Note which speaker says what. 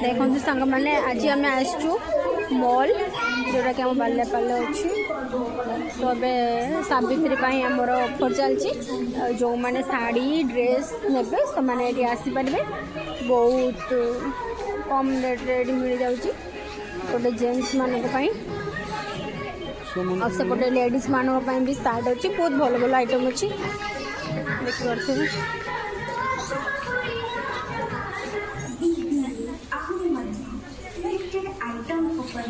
Speaker 1: देखो सांग मैंने आज आम आसचु मॉल जोटा कि आम बालेपाले अच्छी तो अबे सावित्री आमर ऑफर चलती जो मैंने साड़ी ड्रेस ने से आसीपारे बहुत कम रेट मिल जाऊँगी गोटे जेन्ट्स मानक सेपटे लेडीज मानक भी सार्ट अच्छी बहुत भल भल आइटम अच्छी देखिए
Speaker 2: आइटम ऊपर